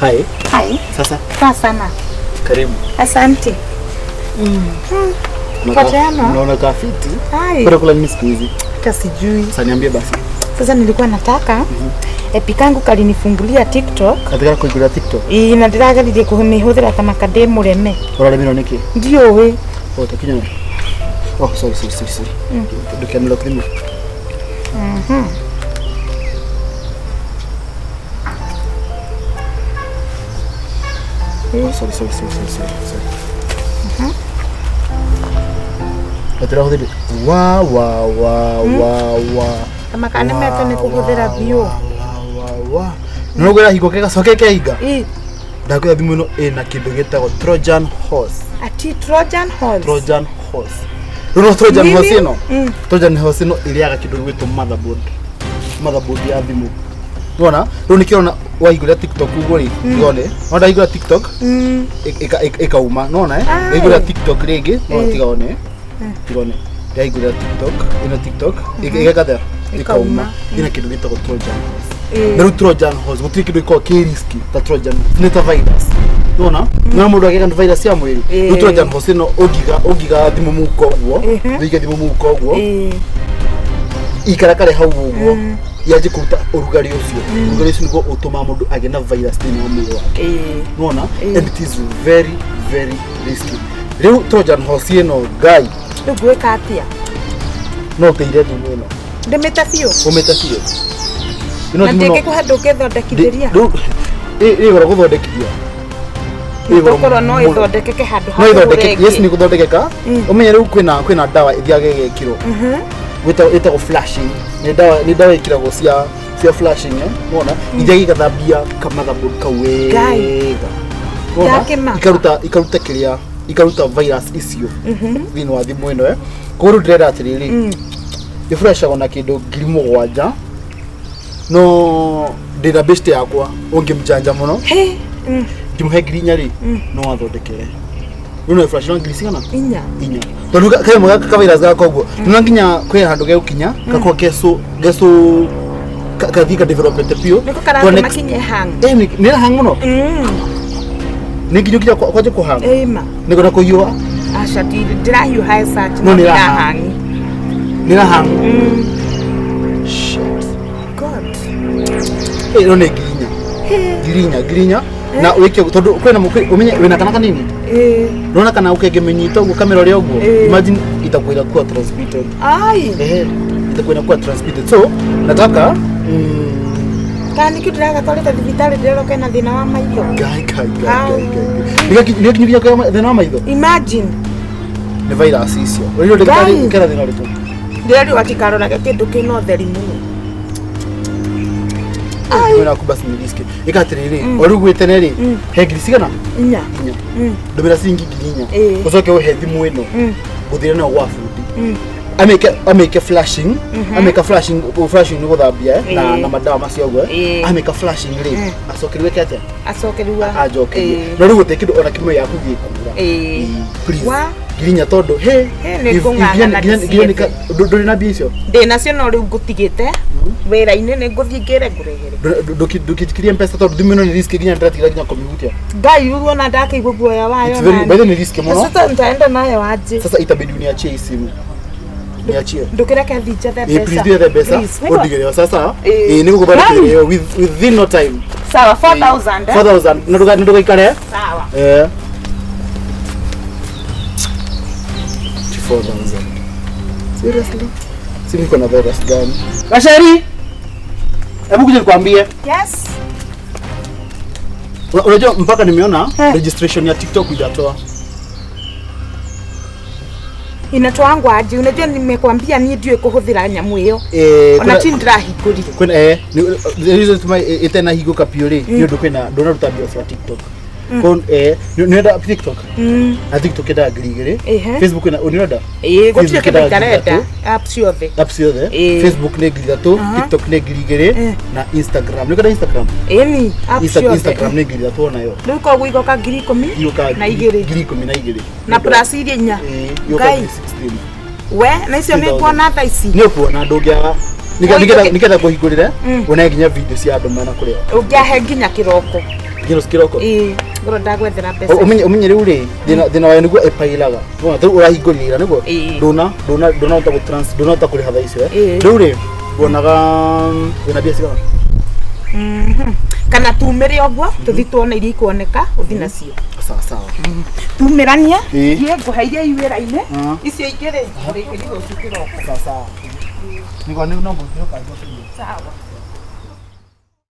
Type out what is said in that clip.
Hai. Hai. Sasa. Poa sana. Karibu. Asante. Unaona kafiti? Hai. Kwa kula nini siku hizi? Hata sijui. Sasa niambie basi. Sasa nilikuwa nataka epikangu kalinifungulia TikTok. Nataka kuingia TikTok. Na ndiraga ndire kuhudhira kama kademu reme. Uraremero niki? Ndio we. Takinya. Oh, sorry. Dukia nilo krimu. Oh, sorry. Atira hodiri. Wa. Kama kane meto ni kuhudhira bio. Nogera hiko kega soke keiga. Ndakwira thimu ino ina kindu gitagwo Trojan horse. Ati Trojan horse. Trojan horse. Runo Trojan horse ino. Trojan horse ino iliaga kindu gwitwo motherboard. Motherboard ya thimu. Unaona? Runi kiona waigura TikTok uguri. Yone. Onda igura TikTok. Ikauma. Unaona igura TikTok rege. No tigone. Tigone. Yaigura TikTok. Ino TikTok. Igakada. Ikauma. Ina kindu gitagwo Trojan horse. Meru Trojan horse gutiri kindu iko kiriski ta Trojan neta virus. Unaona? Na mundu ageka virus ya mwiri. Trojan horse no ogiga thimu muko guo. Thiga thimu muko guo. Ikarakare hau guo. Yaje kuruta urugari ucio. Urugari ucio niguo utuma mundu agena virus thini wa mwiri wake. Unaona? And it is very risky. Riu Trojan horse ino guy. Ndugweka atia. No teire thimu ino. Ndemetafio. Umetafio. Na ndeke kuhanduke thondekithĩria. Igora guthondekithia. Igora no ithondekeke handu ha. No ithondekeke. Yes ni guthondekeka. Umenye riu kwina dawa ithiage gekiro. Wita flashing. Ni dawa ikiragwo cia flashing unaona? Ithiage gathambia kamathaboard kawega. Unaona? Ikaruta kiria. Ikaruta virus icio. Thini wa thimu ino Kuru ndreda atiriri. Ifreshagwo na kindu 7,000. No ndina best yakwa ungimjanja muno ndimhe grinya ri no athondekere no flash no grisigana inya tondu kae mwaga ka virus ga koguo no nginya kwe handu ge ukinya kako geso kathika development pio to makinye hang ni hang muno ni kinyo kija kwaje ko hang niko na kuyua asha ndira hiyo high search no ni hang Ino girinya na wike tondu kwena umenye wena kana kanini rona kana ukegemenyita ugo kamera ri ugo imagine itakwira kwa transmitted itakwira kwa transmitted so nataka kani kidiraga toleta thibitari ndero kena thina wa maitho ni kinyivia kwa thina wa maitho imagine ni virus icio uri ndikari kera thina ritu ndero atikarona kindu kino theri muno Kuna kubasi ni risk. Ikatiriri. Orugwite neri. Hegrisigana? Inya. Ndobira singi ginya. Usoke we thimu ino. Guthira na wa food. Ameke flashing. Ameka flashing ni guthambia na madawa macio gwe. Ameka flashing ri. Asokeriwe kete. Asokeriwa. Ajoke. No rugute kindu ona kimwe yaku gikura. Please. Ginya todo ni kung'ang'ana nduri na bicio ndina cio no riu ngutigite wira-ini ni nguthii ngire nguregere ndukikiria mpesa todo thimino ni risk ginya ndatigira ginya computer ngai uruona ndakaigua guoya wayo it's very by the risk muno sasa nitaenda nayo aje sasa itabidi uniachie simu niachie ndukireke thija the pesa please the pesa odigere sasa ni kukubariki within no time sawa 4,000 ndoka ikare sawa 4,000. Seriously? Simi kuna virus gani? Kashari! Hebu kuja nikwambie. Yes. Unajua mpaka nimeona registration ya TikTok hujatoa. Inatoangwa aje? Unajua nimekwambia ni ndio kuhudhira nyamu hiyo. Ona tindra higuri. Kuna hizo tuma itena higuka piore. Hiyo ndo kwena ndona rutabia kwa TikTok. Kon nenda TikTok na TikTok eda grigere Facebook na unioda gotire ke bakareta apps yothe Facebook ne grigato TikTok ne grigere na Instagram ne kada Instagram ni apps yothe Instagram ne grigato nayo ndiko guiko ka giri 10 na igere giri 10 na igere na plus iria nya yoka 16 we na icio ni kuona tha ici ni kuona ndungia niketha kuhingurira una nginya video cia andu mana kuria ungiahe nginya kiroko Kinyos kiroko. Ngoro ndagwethera mbeca. Umenye riu ri thina wayo niguo epailaga. Wona tu urahingurira niguo. Ndona uta kuri hatha icio riu ri wonaga wina bia cigana. Kana tumire oguo tuthi tuona iria ikuoneka uthi nacio. Sawa. Tumirania ye nguhairia iwira-ini icio ingiri uri kiriro cikiroko. Sawa. Niko nombo kiro kajo. Sawa.